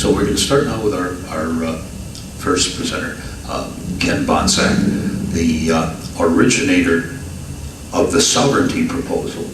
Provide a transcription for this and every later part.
So we're going to start now with our first presenter, Ken Bohnsack, the originator of the sovereignty proposal.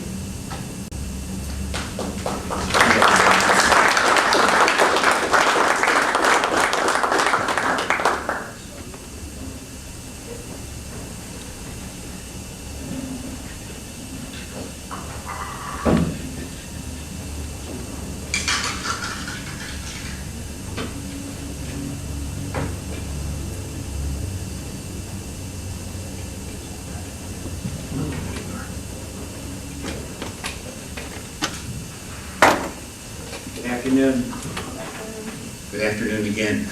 Good afternoon again.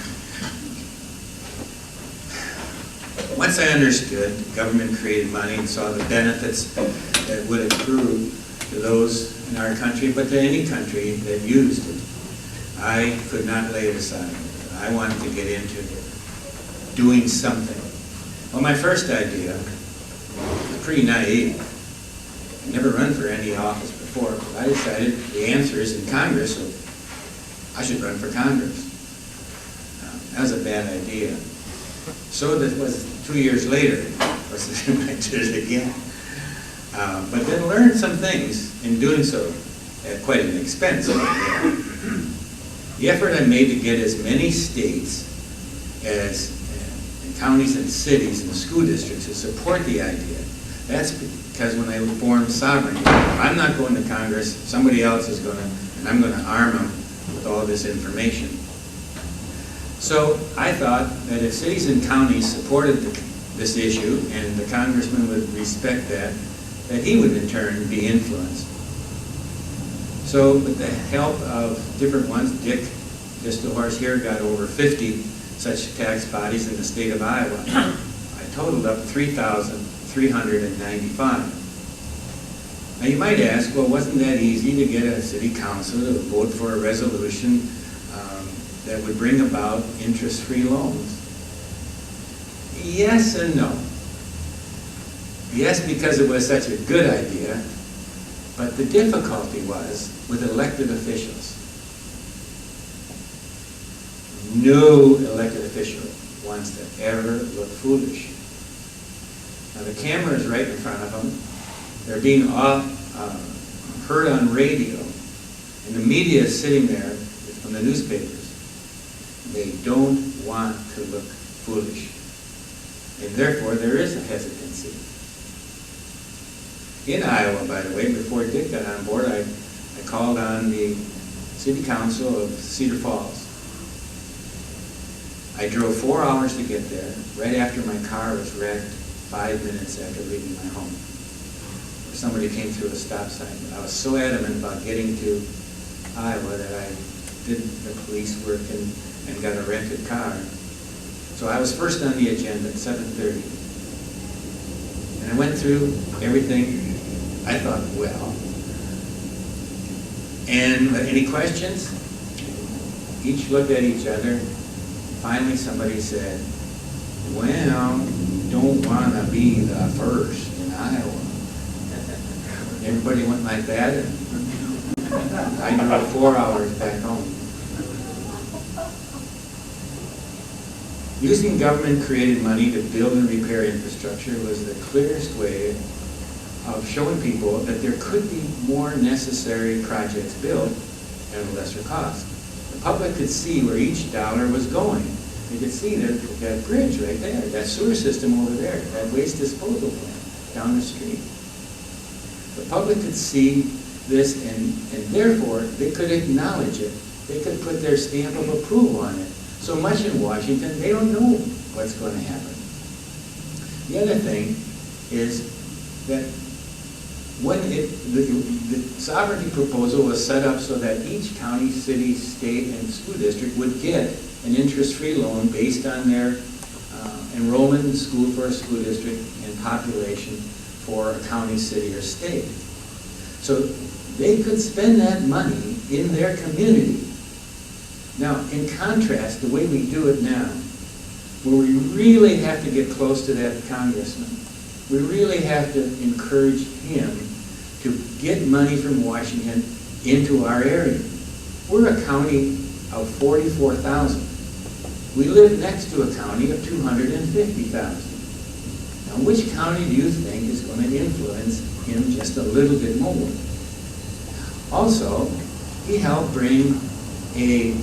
Once I understood government created money and saw the benefits that would accrue to those in our country, but to any country that used it, I could not lay it aside. I wanted to get into doing something. Well, my first idea was pretty naive. I never run for any office before, but I decided the answer is in Congress, so I should run for Congress. That was a bad idea. So that was 2 years later. I did it again. But then learned some things in doing so at quite an expense. The effort I made to get as many states as and counties and cities and school districts to support the idea. That's because when I formed sovereignty, I'm not going to Congress, somebody else is going to, and I'm going to arm them with all this information. So I thought that if cities and counties supported this issue and the congressman would respect that he would in turn be influenced. So with the help of different ones, Dick, just a horse here, got over 50 such tax bodies in the state of Iowa. I totaled up 3,395. Now you might ask, well, wasn't that easy to get a city council to vote for a resolution that would bring about interest-free loans? Yes and no. Yes, because it was such a good idea, but the difficulty was with elected officials. No elected official wants to ever look foolish. Now the camera is right in front of them. They're being heard on radio, and the media is sitting there from the newspapers. They don't want to look foolish, and therefore there is a hesitancy. In Iowa, by the way, before Dick got on board, I called on the City Council of Cedar Falls. I drove 4 hours to get there, right after my car was wrecked 5 minutes after leaving my home. Somebody came through a stop sign. I was so adamant about getting to Iowa that I did the police work and got a rented car. So I was first on the agenda at 7:30. And I went through everything. I thought, well. And any questions? Each looked at each other. Finally somebody said, well, don't want to be the first in Iowa. Everybody went like that, and I drove 4 hours back home. Using government-created money to build and repair infrastructure was the clearest way of showing people that there could be more necessary projects built at a lesser cost. The public could see where each dollar was going. They could see that bridge right there, that sewer system over there, that waste disposal plant down the street. The public could see this, and therefore they could acknowledge it. They could put their stamp of approval on it. So much in Washington, they don't know what's going to happen. The other thing is that when the sovereignty proposal was set up so that each county, city, state, and school district would get an interest-free loan based on their enrollment in school for a school district and population for a county, city, or state. So they could spend that money in their community. Now, in contrast, the way we do it now, where we really have to get close to that congressman, we really have to encourage him to get money from Washington into our area. We're a county of 44,000. We live next to a county of 250,000. Now, which county do you think is going to influence him just a little bit more? Also, he helped bring a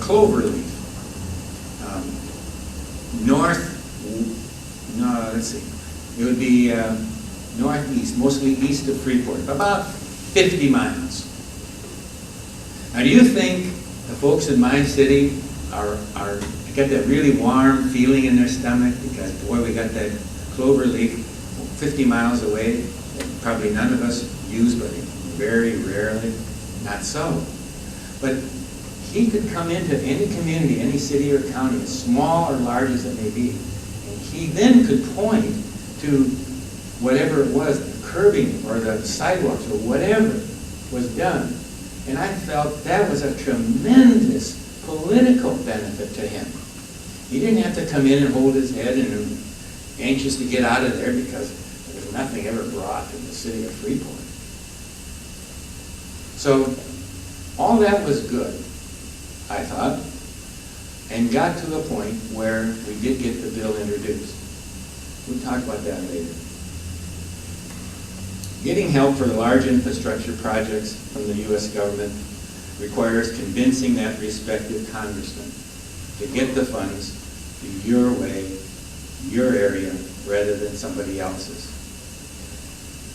clover leaf it would be northeast, mostly east of Freeport, about 50 miles. Now, do you think the folks in my city are get that really warm feeling in their stomach because, boy, we got that clover leaf 50 miles away that probably none of us use, but very rarely? Not so. But he could come into any community, any city or county, as small or large as it may be, and he then could point to whatever it was, the curbing or the sidewalks or whatever was done. And I felt that was a tremendous political benefit to him. He didn't have to come in and hold his head and anxious to get out of there because there was nothing ever brought to the city of Freeport. So all that was good, I thought, and got to the point where we did get the bill introduced. We'll talk about that later. Getting help for the large infrastructure projects from the U.S. government requires convincing that respective congressman to get the funds to your way, your area, rather than somebody else's.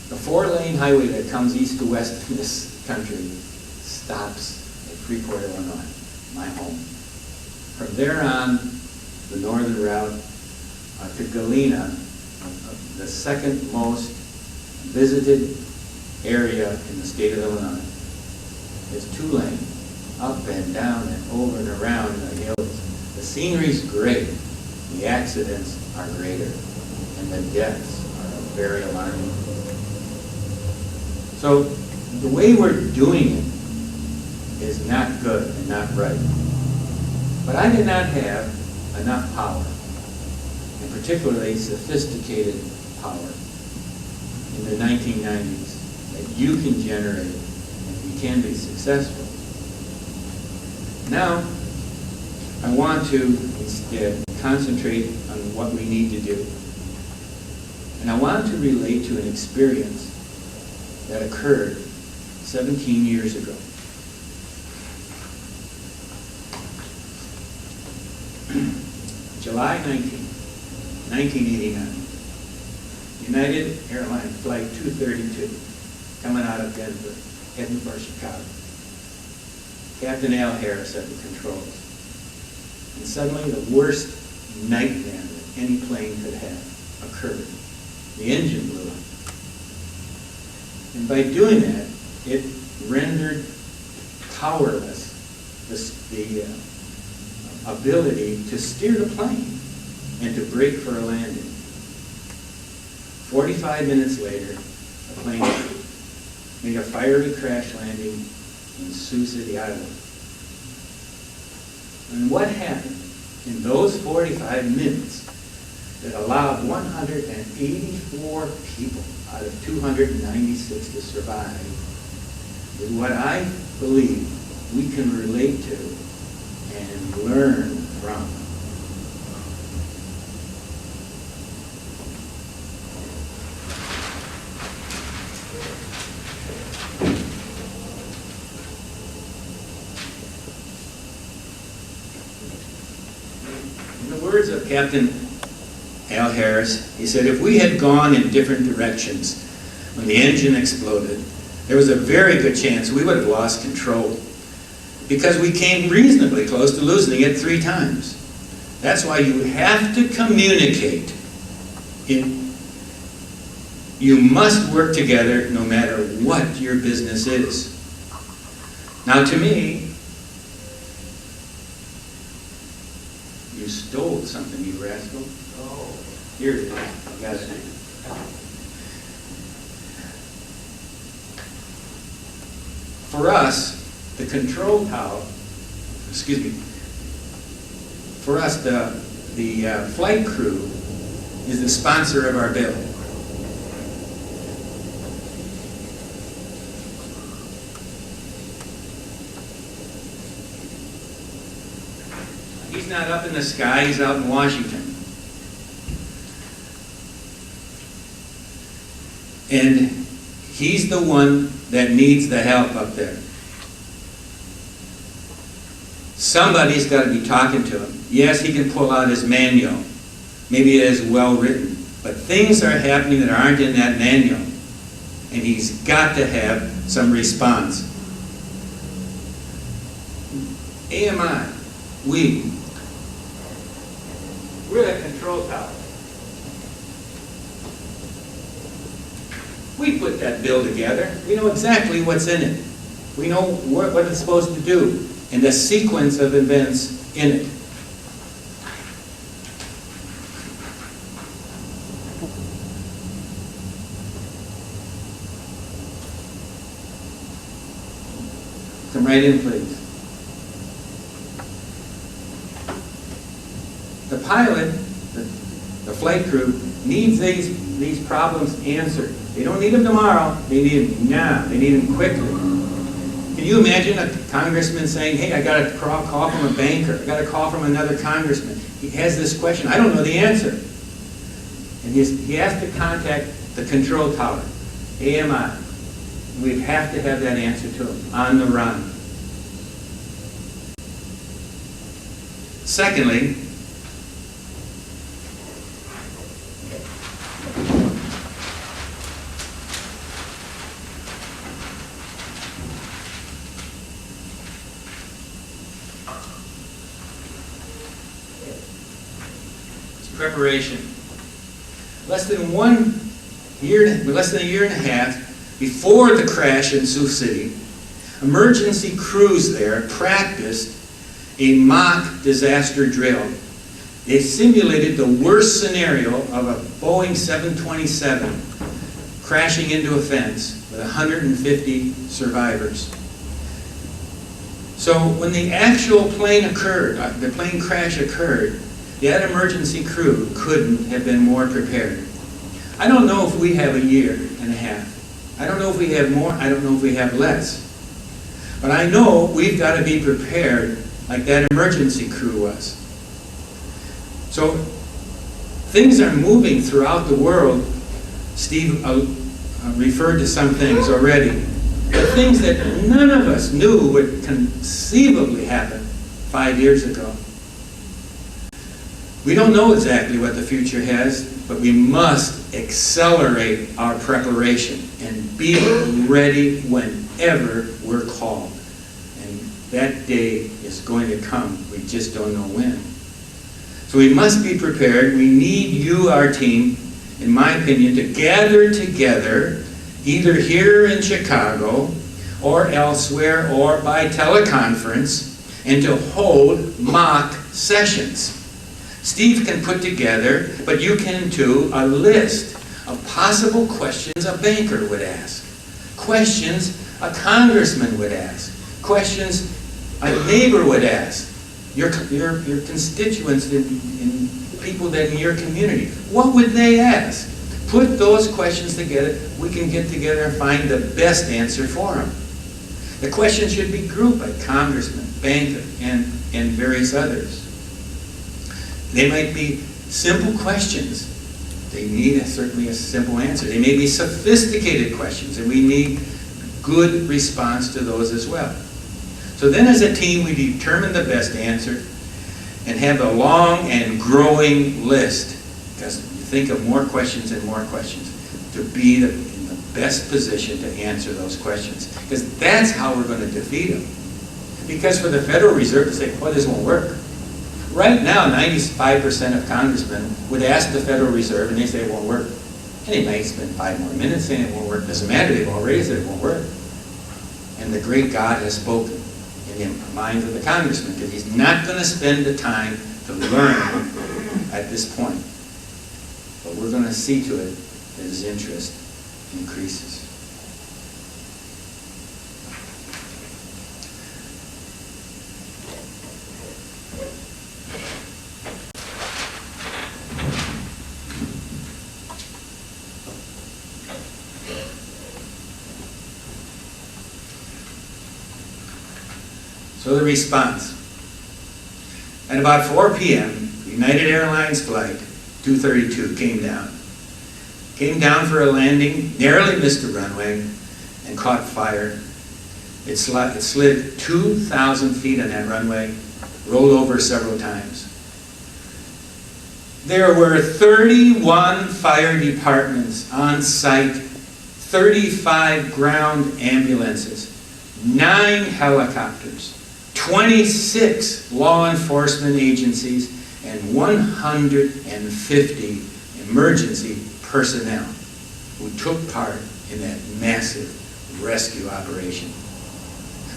The 4-lane highway that comes east to west in this country stops at Freeport, Illinois, my home. From there on, the northern route to Galena, the second most visited area in the state of Illinois, is 2-lane, up and down and over and around the hills. The scenery's great, the accidents are greater, and the deaths are very alarming. So the way we're doing it is not good and not right. But I did not have enough power, and particularly sophisticated power, in the 1990s that you can generate and we can be successful. Now, I want to instead concentrate on what we need to do. And I want to relate to an experience that occurred 17 years ago. July 19, 1989. United Airlines Flight 232, coming out of Denver, heading for Chicago. Captain Al Harris at the controls. And suddenly the worst nightmare that any plane could have occurred. The engine blew up. And by doing that, it rendered powerless the ability to steer the plane and to brake for a landing. 45 minutes later, the plane made a fiery crash landing in Sioux City, Iowa. And what happened in those 45 minutes that allowed 184 people out of 296 to survive is what I believe we can relate to and learn from. In the words of Captain Al Harris, he said, if we had gone in different directions when the engine exploded, there was a very good chance we would have lost control because we came reasonably close to losing it 3 times. That's why you have to communicate. You must work together no matter what your business is. Now, to me, you stole something, you rascal. Oh, here it is. I got it. For us, the control tower, for us, the flight crew is the sponsor of our bill. He's not up in the sky, he's out in Washington. And he's the one that needs the help up there. Somebody's got to be talking to him. Yes, he can pull out his manual. Maybe it is well written. But things are happening that aren't in that manual. And he's got to have some response. AMI, we're the control tower. We put that bill together. We know exactly what's in it. We know what it's supposed to do and the sequence of events in it. Come right in, please. The pilot, the flight crew, needs these problems answered. They don't need them tomorrow, they need them now, they need them quickly. Can you imagine a congressman saying, hey, I got a call from a banker, I got a call from another congressman. He has this question, I don't know the answer. And he has to contact the control tower, AMI. We have to have that answer to him on the run. Secondly, preparation. Less than a year and a half before the crash in Sioux City, emergency crews there practiced a mock disaster drill. They simulated the worst scenario of a Boeing 727 crashing into a fence with 150 survivors. So when the actual plane occurred, the plane crash occurred, that emergency crew couldn't have been more prepared. I don't know if we have a year and a half. I don't know if we have more. I don't know if we have less. But I know we've got to be prepared like that emergency crew was. So things are moving throughout the world. Steve referred to some things already. The things that none of us knew would conceivably happen 5 years ago. We don't know exactly what the future has, but we must accelerate our preparation and be ready whenever we're called. And that day is going to come. We just don't know when. So we must be prepared. We need you, our team, in my opinion, to gather together, either here in Chicago or elsewhere or by teleconference, and to hold mock sessions. Steve can put together, but you can too, a list of possible questions a banker would ask, questions a congressman would ask, questions a neighbor would ask, your constituents and people that in your community. What would they ask? Put those questions together. We can get together and find the best answer for them. The questions should be grouped by congressman, banker, and various others. They might be simple questions. They need certainly a simple answer. They may be sophisticated questions, and we need good response to those as well. So then as a team, we determine the best answer and have a long and growing list, because you think of more questions and more questions, to be in the best position to answer those questions. Because that's how we're going to defeat them. Because for the Federal Reserve to say, well, this won't work. Right now, 95% of congressmen would ask the Federal Reserve and they say it won't work. And they might spend 5 more minutes saying it won't work. Doesn't matter, they've already said it won't work. And the great God has spoken in the minds of the congressman, because he's not going to spend the time to learn at this point. But we're going to see to it that his interest increases. So the response. At about 4 p.m., United Airlines flight 232 came down. Came down for a landing, narrowly missed the runway, and caught fire. It slid 2,000 feet on that runway, rolled over several times. There were 31 fire departments on site, 35 ground ambulances, 9 helicopters, 26 law enforcement agencies, and 150 emergency personnel who took part in that massive rescue operation.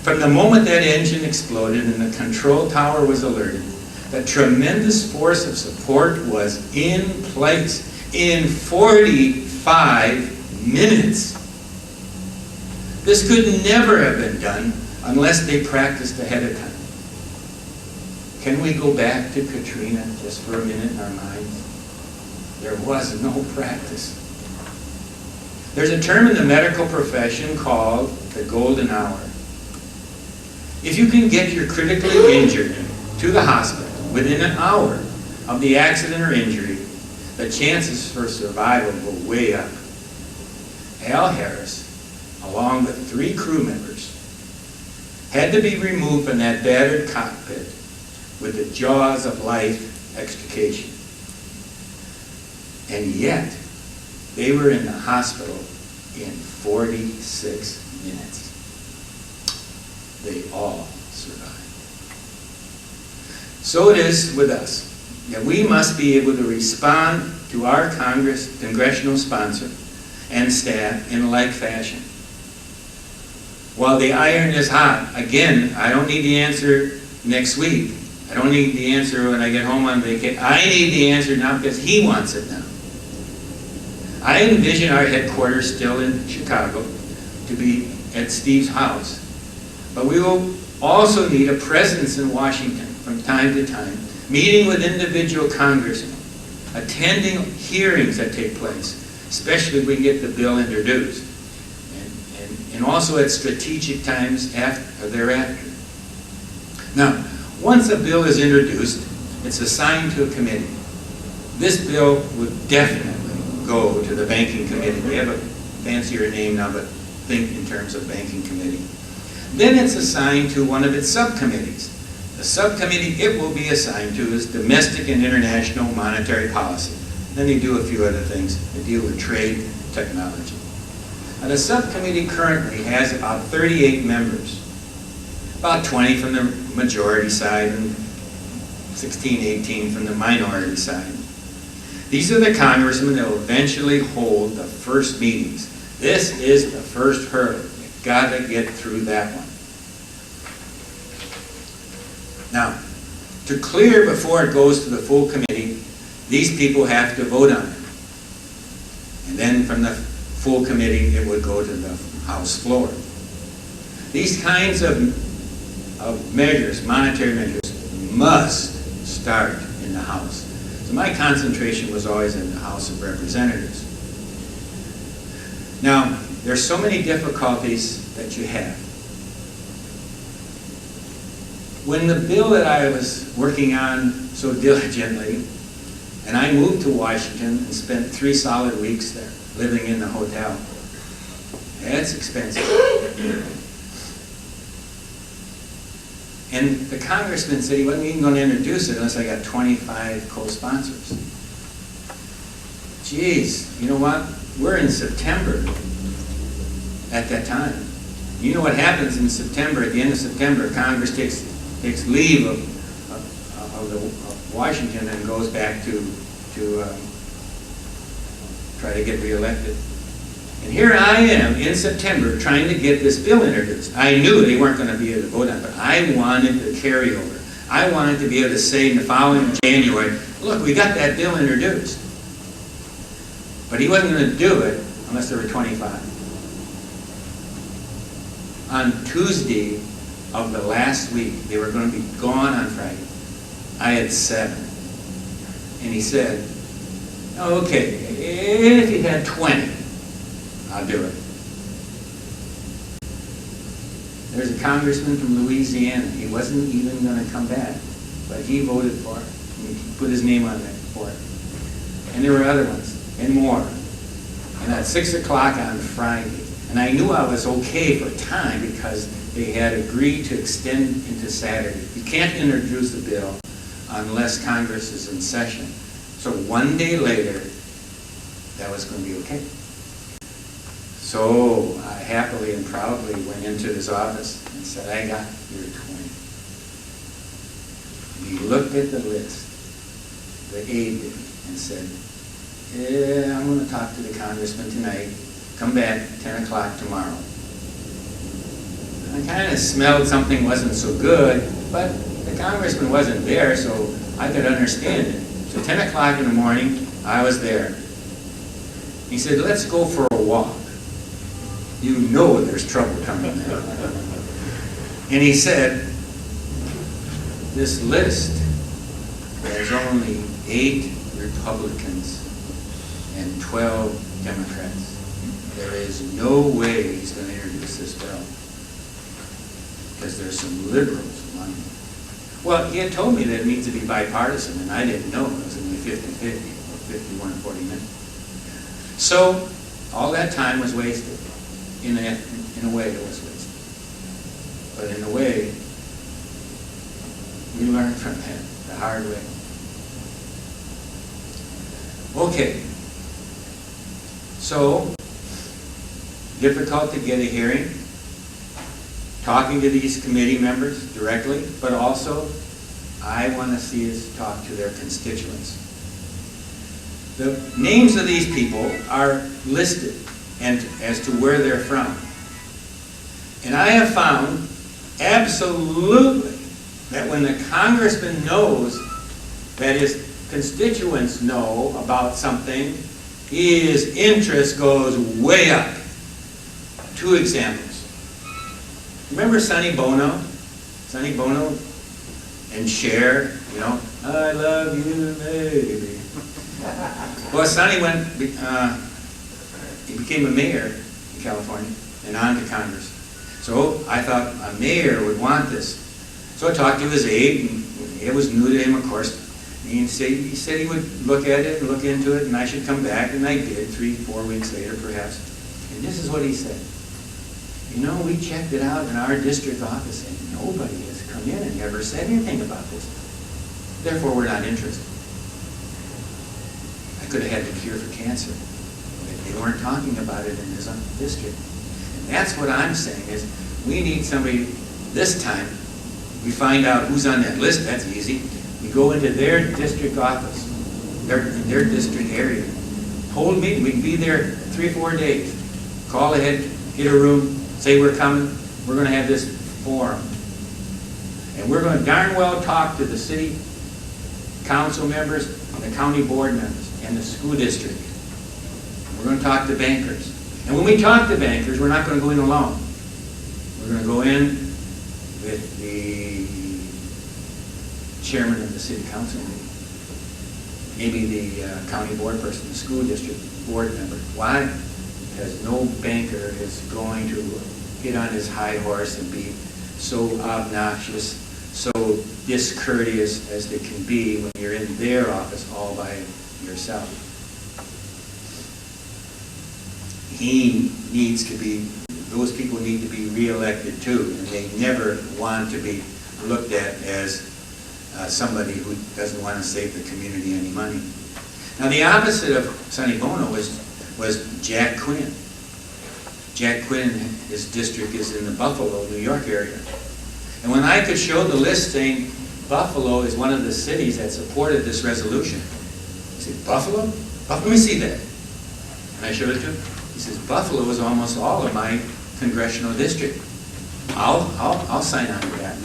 From the moment that engine exploded and the control tower was alerted, the tremendous force of support was in place in 45 minutes. This could never have been done unless they practiced ahead of time. Can we go back to Katrina just for a minute in our minds? There was no practice. There's a term in the medical profession called the golden hour. If you can get your critically injured to the hospital within an hour of the accident or injury, the chances for survival go way up. Al Harris, along with 3 crew members, had to be removed from that battered cockpit with the jaws of life extrication. And yet, they were in the hospital in 46 minutes. They all survived. So it is with us, that we must be able to respond to our congressional sponsor and staff in a like fashion. While the iron is hot, again, I don't need the answer next week. I don't need the answer when I get home on vacation. I need the answer now because he wants it now. I envision our headquarters still in Chicago to be at Steve's house. But we will also need a presence in Washington from time to time, meeting with individual congressmen, attending hearings that take place, especially if we can get the bill introduced, and also at strategic times thereafter. Now, once a bill is introduced, it's assigned to a committee. This bill would definitely go to the banking committee. We have a fancier name now, but think in terms of banking committee. Then it's assigned to one of its subcommittees. The subcommittee it will be assigned to is domestic and international monetary policy. Then they do a few other things. They deal with trade, technology. Now, the subcommittee currently has about 38 members, about 20 from the majority side and 16, 18 from the minority side. These are the congressmen that will eventually hold the first meetings. This is the first hurdle. You've got to get through that one. Now, to clear before it goes to the full committee, these people have to vote on it. And then from the full committee, it would go to the House floor. These kinds of measures, monetary measures, must start in the House. So my concentration was always in the House of Representatives. Now, there's so many difficulties that you have. When the bill that I was working on so diligently, and I moved to Washington and spent 3 solid weeks there, living in the hotel. That's expensive. And the congressman said he wasn't even going to introduce it unless I got 25 co-sponsors. Geez, you know what? We're in September at that time. You know what happens in September, at the end of September, Congress takes leave of Washington and goes back to try to get reelected. And here I am in September trying to get this bill introduced. I knew they weren't going to be able to vote on it, but I wanted the carryover. I wanted to be able to say in the following January, look, we got that bill introduced. But he wasn't going to do it unless there were 25. On Tuesday of the last week, they were going to be gone on Friday. I had 7. And he said, oh, okay, if you had 20, I'll do it. There's a congressman from Louisiana. He wasn't even going to come back. but he voted for it. He put his name on there for it. And there were other ones, and more. And at 6 o'clock on Friday, and I knew I was okay for time because they had agreed to extend into Saturday. You can't introduce a bill unless Congress is in session. So one day later, that was going to be okay. So I happily and proudly went into his office and said, I got your 20. And he looked at the list, the aide did, and said, yeah, I'm going to talk to the congressman tonight. Come back 10 o'clock tomorrow. I kind of smelled something wasn't so good, but the congressman wasn't there, so I could understand it. So 10 o'clock in the morning, I was there. He said, let's go for a walk. You know there's trouble coming there. And he said, this list has only 8 Republicans and 12 Democrats. There is no way he's going to introduce this bill, because there's some liberals among them. Well, he had told me that it needs to be bipartisan, and I didn't know it was going to be 50-50 or 51-49. So all that time was wasted. In a way, it was wasted. But in a way, we learned from that the hard way. Okay. So, difficult to get a hearing, talking to these committee members directly, but also I want to see us talk to their constituents. The names of these people are listed and as to where they're from. And I have found absolutely that when the congressman knows that his constituents know about something, his interest goes way up. 2 examples. Remember Sonny Bono? Sonny Bono and Cher, you know, I love you, baby. Well, Sonny went, he became a mayor in California and on to Congress. So I thought a mayor would want this. So I talked to his aide, and it was new to him, of course. And he said he would look at it and look into it, and I should come back, and I did, 3-4 weeks later, perhaps. And this is what he said. You know, we checked it out in our district office, and nobody has come in and ever said anything about this. Therefore, we're not interested. I could have had the cure for cancer, but they weren't talking about it in his own district. And that's what I'm saying is, we need somebody, this time, we find out who's on that list, that's easy. We go into their district office, their district area, hold meeting, we can be there 3-4 days. Call ahead, get a room, say we're coming, we're going to have this forum. And we're going to darn well talk to the city council members, and the county board members, and the school district. We're going to talk to bankers. And when we talk to bankers, we're not going to go in alone. We're going to go in with the chairman of the city council meeting, maybe the county board person, the school district board member. Why? Because no banker is going to get on his high horse and be so obnoxious, so discourteous as they can be when you're in their office all by yourself. He needs to be, those people need to be reelected too, and they never want to be looked at as somebody who doesn't want to save the community any money. Now the opposite of Sonny Bono was Jack Quinn. Jack Quinn, his district is in the Buffalo, New York area. And when I could show the list saying Buffalo is one of the cities that supported this resolution, he said, Buffalo? Let me see that. And I showed it to him. He says, Buffalo is almost all of my congressional district. I'll sign on to that.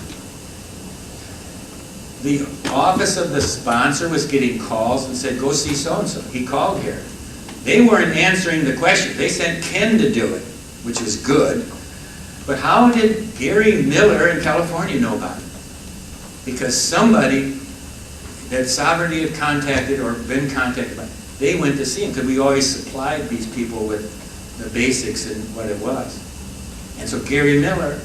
The office of the sponsor was getting calls and said, go see so-and-so. He called here. They weren't answering the question. They sent Ken to do it, which was good. But how did Gary Miller in California know about it? Because somebody that Sovereignty had contacted or been contacted by, they went to see him, because we always supplied these people with the basics and what it was. And so Gary Miller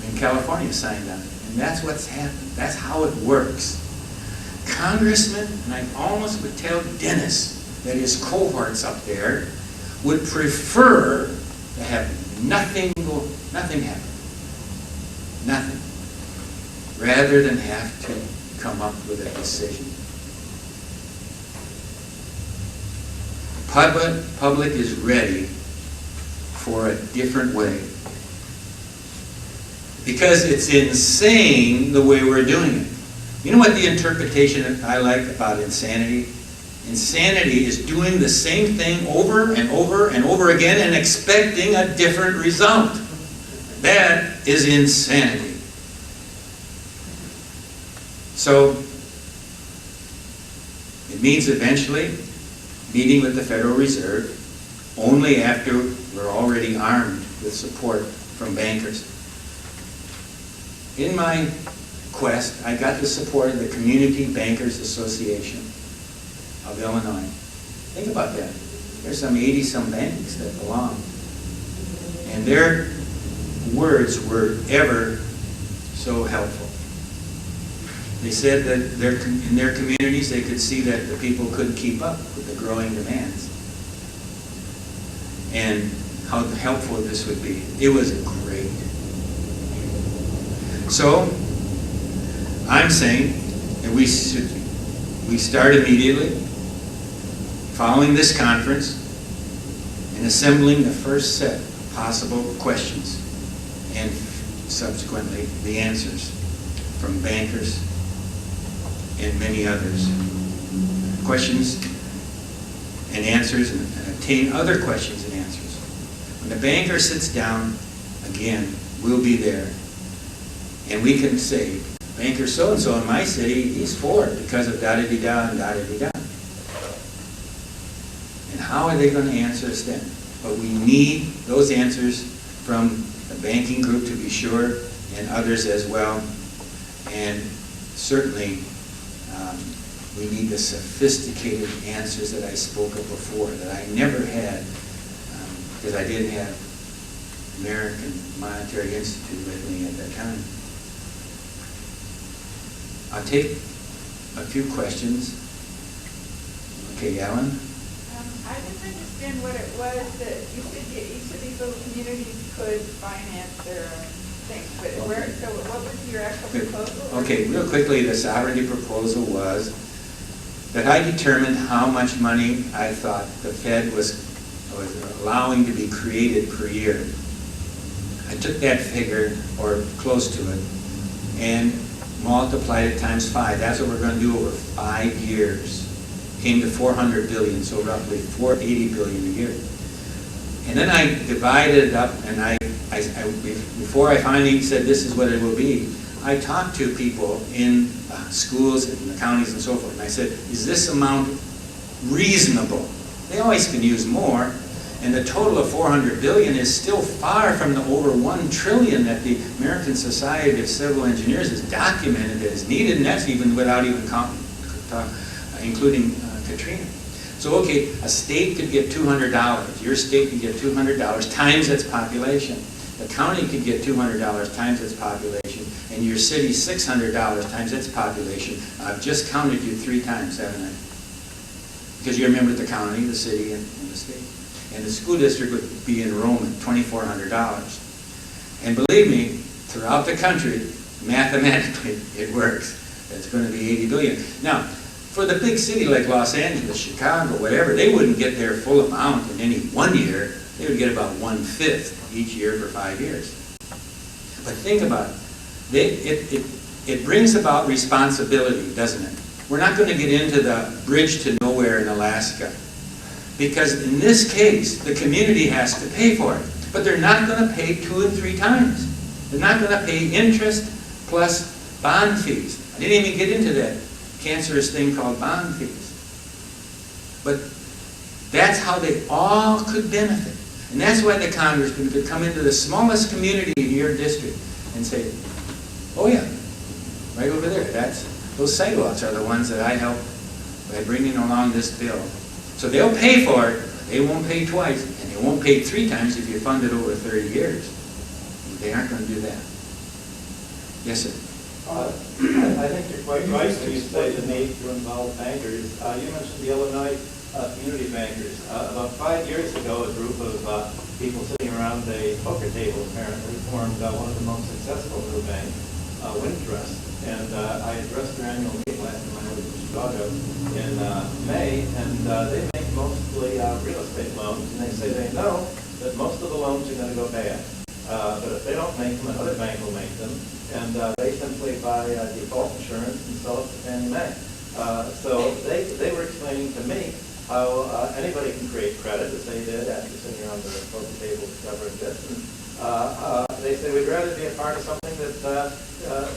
in California signed on it. And that's what's happened. That's how it works. Congressmen, and I almost would tell Dennis that his cohorts up there would prefer to have nothing happen. Nothing. Rather than have to come up with a decision. Public is ready for a different way. Because it's insane the way we're doing it. You know what the interpretation I like about insanity? Insanity is doing the same thing over and over and over again and expecting a different result. That is insanity. So, it means eventually meeting with the Federal Reserve only after we're already armed with support from bankers. In my quest, I got the support of the Community Bankers Association of Illinois. Think about that. There's some 80-some banks that belong. And their words were ever so helpful. They said that in their communities they could see that the people couldn't keep up with the growing demands. And how helpful this would be. It was great. So, I'm saying that we start immediately, following this conference, and assembling the first set of possible questions, and subsequently the answers from bankers and many others. Questions and answers, and obtain other questions and answers. When the banker sits down, again, we'll be there. And we can say, banker so-and-so in my city, he's for it because of da-da-dee-da and da-da-dee-da. And how are they going to answer us then? But we need those answers from the banking group to be sure, and others as well. And certainly, we need the sophisticated answers that I spoke of before, that I never had, because I didn't have American Monetary Institute with me at that time. I'll take a few questions. Okay, Alan? I didn't understand what it was that you said each of these little communities could finance their own things, but so what was your actual proposal? Okay, real quickly, the sovereignty proposal was that I determined how much money I thought the Fed was allowing to be created per year. I took that figure, or close to it, and multiplied it times 5. That's what we're going to do over 5 years. Came to 400 billion, so roughly 480 billion a year. And then I divided it up, and before I finally said this is what it will be, I talked to people in schools and the counties and so forth, and I said, is this amount reasonable? They always can use more, and the total of 400 billion is still far from the over 1 trillion that the American Society of Civil Engineers has documented that is needed, and that's even without even including Katrina. So okay, a state could get $200. Your state could get $200 times its population. The county could get $200 times its population, and your city $600 times its population. I've just counted you 3 times, haven't I? Because you remember the county, the city, and the state. And the school district would be enrollment, $2,400. And believe me, throughout the country, mathematically, it works. That's going to be 80 billion. Now, for the big city like Los Angeles, Chicago, whatever, they wouldn't get their full amount in any one year. They would get about 1/5 each year for 5 years. But think about it. It brings about responsibility, doesn't it? We're not going to get into the bridge to nowhere in Alaska. Because in this case, the community has to pay for it. But they're not going to pay 2 and 3 times. They're not going to pay interest plus bond fees. I didn't even get into that cancerous thing called bond fees. But that's how they all could benefit. And that's why the congressman could come into the smallest community in your district and say, oh yeah, right over there, those sidewalks are the ones that I helped by bringing along this bill. So they'll pay for it, they won't pay twice, and they won't pay 3 times if you fund it over 30 years. They aren't going to do that. Yes, sir? I think you're quite right when you say the need to involve bankers. You mentioned the Illinois community bankers. About 5 years ago, a group of people sitting around a poker table apparently formed one of the most successful new banks, Wintrust. And I addressed their annual meeting last time I was in Chicago in May, and they make mostly real estate loans, and they say they know that most of the loans are going to go bad. But if they don't make them, another bank will make them, and they simply buy default insurance and sell it to Fannie Mae. So they were explaining to me how anybody can create credit, as they did after sitting around the poker table discovering this. And they say we'd rather be a part of something that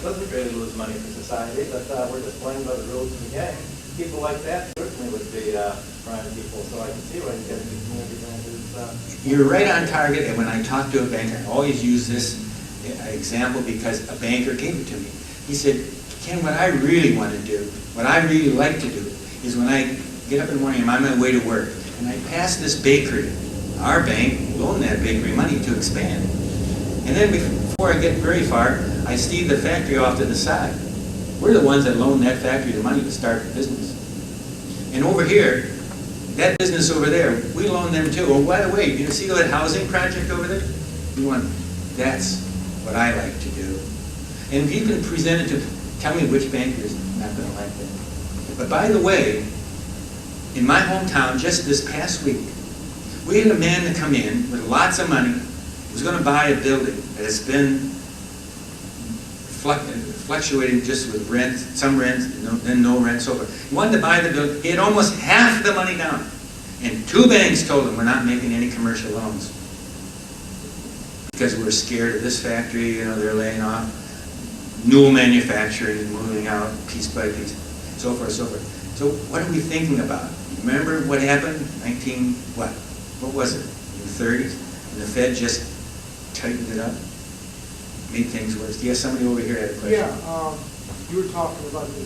doesn't really lose money for society, but we're just playing by the rules of the game. People like that certainly would be prime people, so I can see why you're getting the community bankers. You're right on target, and when I talk to a banker, I always use this example because a banker gave it to me. He said, Ken, what I really want to do, what I really like to do, is when I get up in the morning, I'm on my way to work, and I pass this bakery. Our bank loaned that bakery money to expand. And then before I get very far, I see the factory off to the side. We're the ones that loaned that factory the money to start the business. And over here, that business over there, we loaned them too. Oh, by the way, you see that housing project over there? That's what I like to do. And if you can present it to, tell me which banker is not going to like that. But by the way, in my hometown, just this past week, we had a man to come in with lots of money. He was going to buy a building that has been fluctuating just with rent, some rent, then no rent, so forth. He wanted to buy the building. He had almost half the money down. And two banks told him, we're not making any commercial loans. Because we're scared of this factory, they're laying off. New manufacturing is moving out piece by piece, so forth, so forth. So what are we thinking about? Remember what happened? What was it? In the 30s? And the Fed just tightened it up? Made things worse. Yes, somebody over here had a question. Yeah, you were talking about the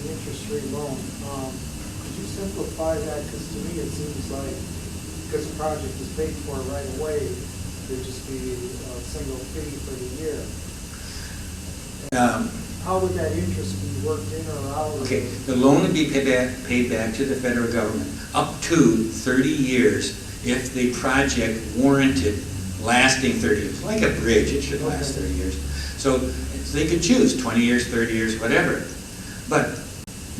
interest rate loan. Could you simplify that? Because to me it seems like, because the project is paid for right away, there'd just be a single fee for the year. How would that interest be worked in or out? Okay, the loan would be paid back to the federal government up to 30 years if the project warranted lasting 30 years. Like a bridge, it should last 30 years. So they could choose 20 years, 30 years, whatever. But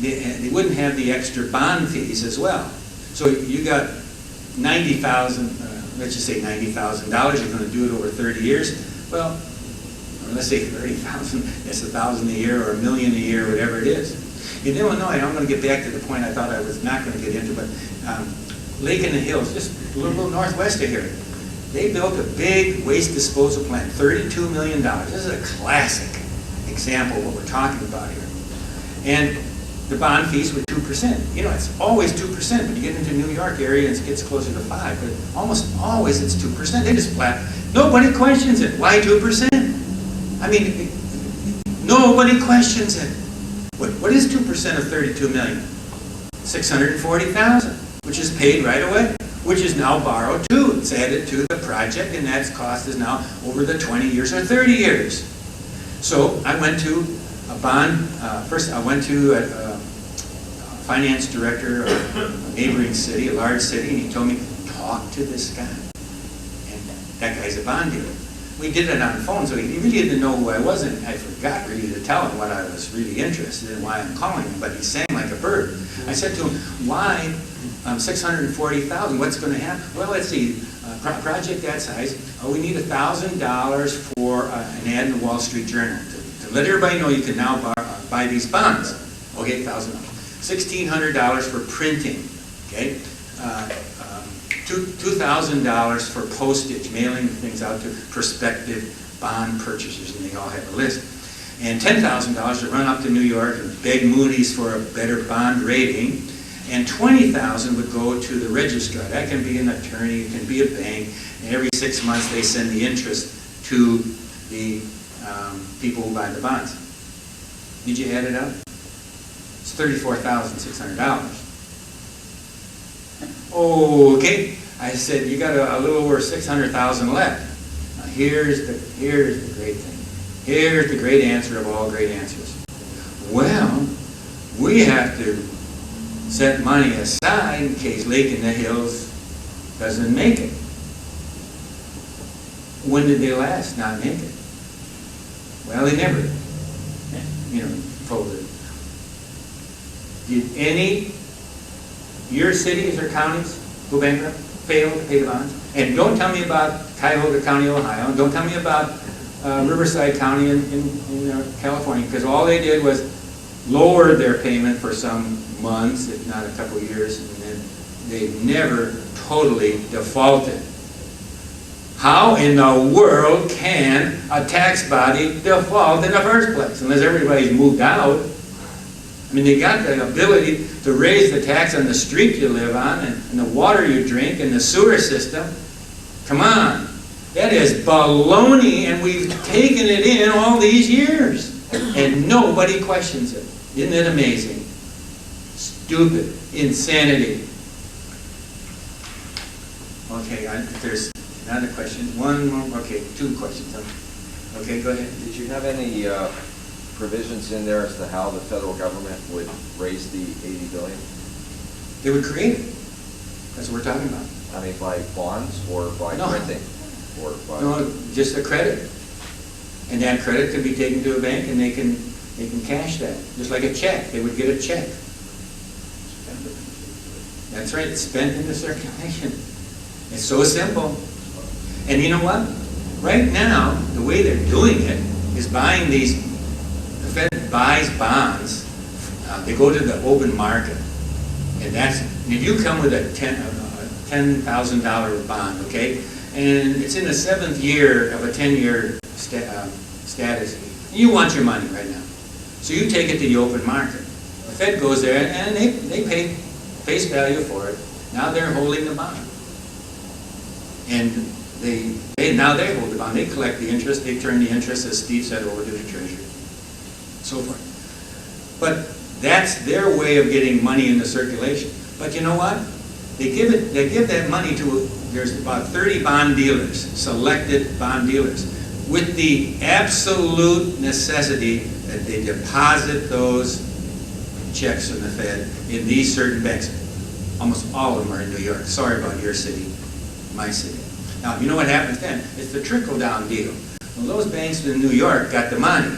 they wouldn't have the extra bond fees as well. So you got $90,000, let's just say $90,000, you're going to do it over 30 years. Well, let's say 30,000, that's $1,000 a year or $1 million a year, whatever it is. In Illinois, I'm going to get back to the point I thought I was not going to get into, but Lake in the Hills, just a little northwest of here, they built a big waste disposal plant, $32 million. This is a classic example of what we're talking about here. And the bond fees were 2%. It's always 2%, but you get into New York area and it gets closer to 5%, but almost always it's 2%. They just flat. Nobody questions it. Why 2%? I mean, nobody questions it. What is 2% of 32 million? 640,000, which is paid right away, which is now borrowed too. It's added to the project, and that cost is now over the 20 years or 30 years. So I went to a bond, first I went to a finance director of a neighboring city, a large city, and he told me, talk to this guy. And that guy's a bond dealer. We did it on the phone, so he really didn't know who I was, and I forgot really to tell him what I was really interested in, why I'm calling him, but he sang like a bird. I said to him, why 640,000, what's going to happen? Well, let's see, project that size, we need $1,000 for an ad in the Wall Street Journal to let everybody know you can now buy these bonds. Okay, $1,000. $1,600 for printing, okay? $2,000 for postage, mailing things out to prospective bond purchasers, and they all have a list. And $10,000 to run up to New York and beg Moody's for a better bond rating. And $20,000 would go to the registrar. That can be an attorney, it can be a bank, and every 6 months they send the interest to the people who buy the bonds. Did you add it up? It's $34,600. Okay, I said, you got a little over $600,000 left. Now here's the great thing. Here's the great answer of all great answers. Well, we have to set money aside in case Lake in the Hills doesn't make it. When did they last not make it? Well, they never, folded. Did any, your cities or counties go bankrupt, fail to pay the bonds? And don't tell me about Cuyahoga County, Ohio. Don't tell me about Riverside County in California, because all they did was lower their payment for some months, if not a couple of years, and then they never totally defaulted. How in the world can a tax body default in the first place, unless everybody's moved out? I mean, they got the ability to raise the tax on the street you live on, and the water you drink, and the sewer system. Come on. That is baloney, and we've taken it in all these years, and nobody questions it. Isn't it amazing? Stupid. Insanity. Okay, there's another question. One more. Okay, two questions. Okay, go ahead. Did you have any provisions in there as to how the federal government would raise the $80 billion? They would create it. That's what we're talking about. I mean, by bonds or by No. printing? Or by... No, just a credit. And that credit can be taken to a bank and they can cash that. Just like a check. They would get a check. That's right, it's spent into circulation. It's so simple. And you know what? Right now, the way they're doing it is buying these, the Fed buys bonds, they go to the open market. And that's, if you come with a $10,000 bond, okay? And it's in the 7th year of a 10-year status. You want your money right now. So you take it to the open market. The Fed goes there and they pay face value for it. Now they're holding the bond. And now they hold the bond. They collect the interest. They turn the interest, as Steve said, over to the Treasury. So forth. But that's their way of getting money into circulation. But you know what? They give that money to, there's about 30 bond dealers, selected bond dealers, with the absolute necessity that they deposit those checks from the Fed in these certain banks. Almost all of them are in New York. Sorry about your city, my city. Now, you know what happens then? It's the trickle-down deal. Well, those banks in New York got the money.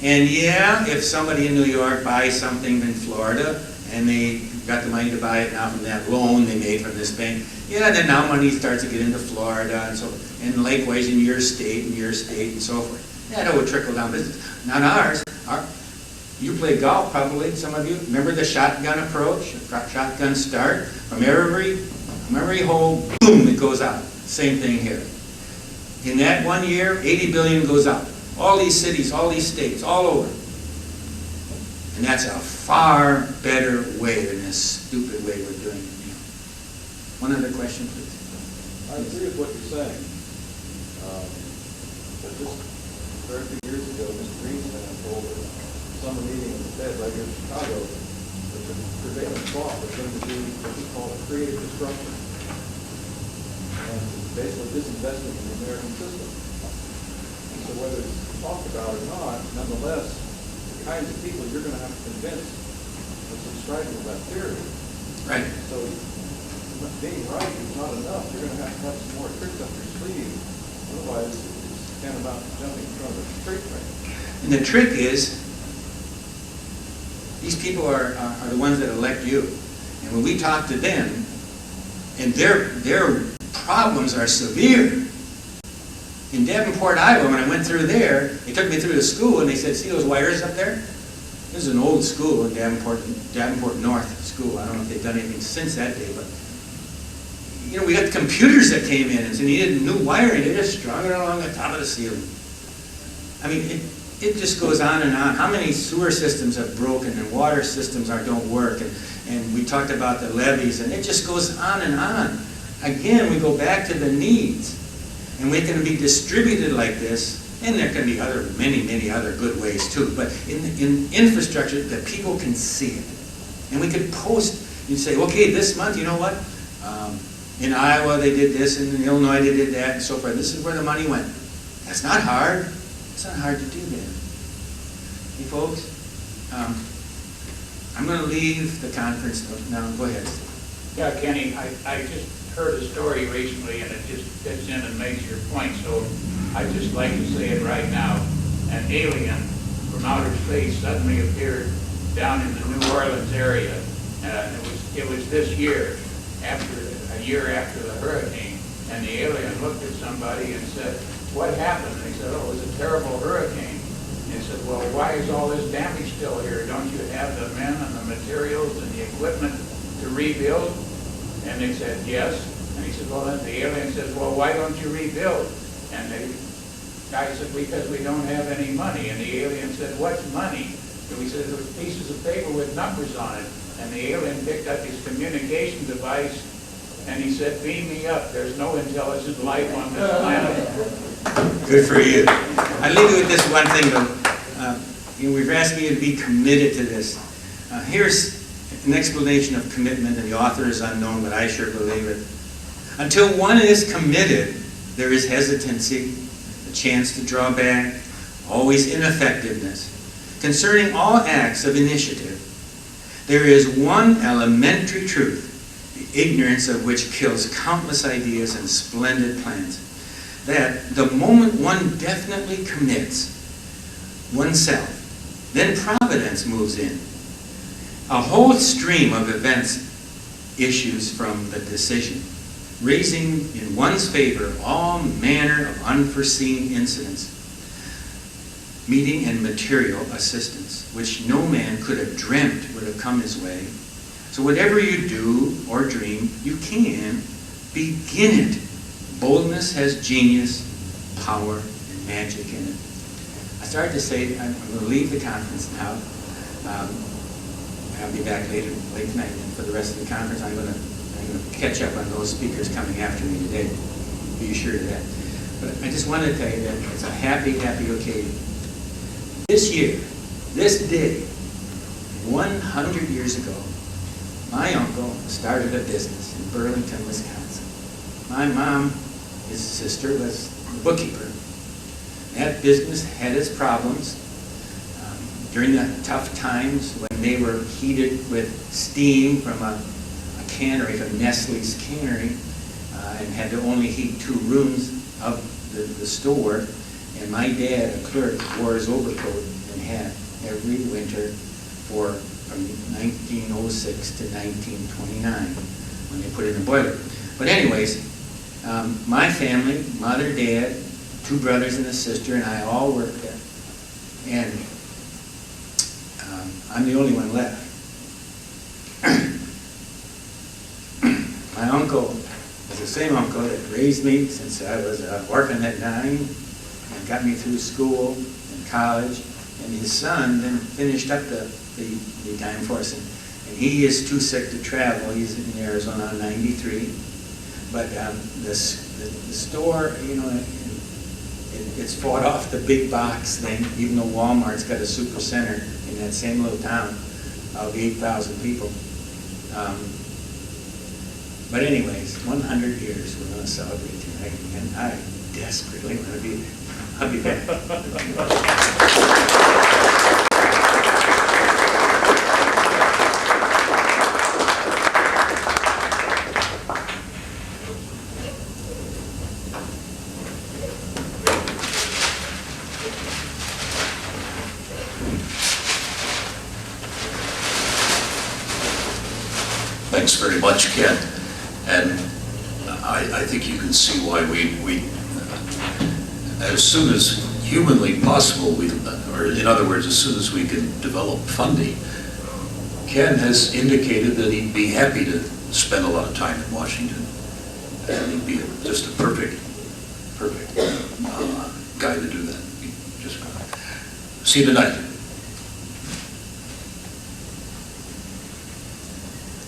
And yeah, if somebody in New York buys something in Florida, and they got the money to buy it now from that loan they made from this bank, yeah, then now money starts to get into Florida, and so, and likewise in your state, and so forth. That would trickle down business. Not ours. You play golf, probably, some of you. Remember the shotgun approach, shotgun start? From every hole, boom, it goes out. Same thing here. In that 1 year, 80 billion goes out. All these cities, all these states, all over. And that's a far better way than this stupid way we're doing it now. One other question, please. I agree with what you're saying. But just very few years ago, Mr. Greenspan told a summer meeting in the Fed right here in Chicago that the prevailing thought was going to be what we call a creative disruption. And basically disinvestment in the American system. And so whether it's talked about or not, nonetheless, the kinds of people you're going to have to convince are subscribing to that theory. Right. So being right is not enough. You're going to have some more tricks up your sleeve. Otherwise, it's tantamount to jumping in front of a freight train. And the trick is, these people are the ones that elect you. And when we talk to them, and their problems are severe. In Davenport, Iowa, when I went through there, they took me through the school and they said, see those wires up there? This is an old school in Davenport North School. I don't know if they've done anything since that day, but you know, we got computers that came in and so needed new wiring. They just strung it along the top of the ceiling. I mean, it just goes on and on. How many sewer systems have broken and water systems don't work? And we talked about the levees, and it just goes on and on. Again, we go back to the needs. And we can be distributed like this, and there can be many other good ways too, but in infrastructure that people can see it. And we could post, you'd say, okay, this month, you know what? In Iowa they did this, and in Illinois they did that, and so forth. This is where the money went. That's not hard. It's not hard to do that. Hey, folks, I'm going to leave the conference now. Go ahead. Yeah, Kenny, I just heard a story recently, and it just fits in and makes your point, so I'd just like to say it right now. An alien from outer space suddenly appeared down in the New Orleans area. It was this year, a year after the hurricane, and the alien looked at somebody and said, "What happened?" They said, "Oh, it was a terrible hurricane." And they said, "Well, why is all this damage still here? Don't you have the men and the materials and the equipment to rebuild?" And they said, "Yes." And he said, "Well," then the alien says, "Well, why don't you rebuild?" And the guy said, "Because we don't have any money." And the alien said, "What's money?" And we said, "It was pieces of paper with numbers on it." And the alien picked up his communication device and he said, "Beam me up. There's no intelligent life on this planet." Good for you. I leave you with this one thing, though. We've asked you to be committed to this. Here's an explanation of commitment, and the author is unknown, but I sure believe it. Until one is committed, there is hesitancy, a chance to draw back, always ineffectiveness. Concerning all acts of initiative, there is one elementary truth, the ignorance of which kills countless ideas and splendid plans. That the moment one definitely commits oneself, then providence moves in. A whole stream of events issues from the decision, raising in one's favor all manner of unforeseen incidents, meeting and material assistance, which no man could have dreamt would have come his way. So whatever you do or dream, you can begin it. Boldness has genius, power, and magic in it. I started to say, I'm going to leave the conference now. I'll be back late tonight, and for the rest of the conference, I'm going to catch up on those speakers coming after me today. Be assured of that. But I just wanted to tell you that it's a happy, happy occasion. This year, this day, 100 years ago, my uncle started a business in Burlington, Wisconsin. My mom, his sister, was the bookkeeper. That business had its problems. During the tough times when they were heated with steam from a cannery, from Nestle's cannery, and had to only heat 2 rooms of the store, and my dad, a clerk, wore his overcoat and hat every winter from 1906 to 1929 when they put it in the boiler. But anyways, my family, mother, dad, 2 brothers and a sister, and I all worked there. And I'm the only one left. My uncle was the same uncle that raised me since I was an orphan at 9 and got me through school and college. And his son then finished up the time for us. And he is too sick to travel. He's in Arizona on 93. But the store, it's fought off the big box thing, even though Walmart's got a super center in that same little town of 8,000 people. But anyways, 100 years we're going to celebrate tonight, and I desperately want to be there. I'll be back. Thanks very much, Ken. And I think you can see why we as soon as humanly possible, or in other words, as soon as we can develop funding, Ken has indicated that he'd be happy to spend a lot of time in Washington. And he'd be just a perfect guy to do that. Just see you tonight.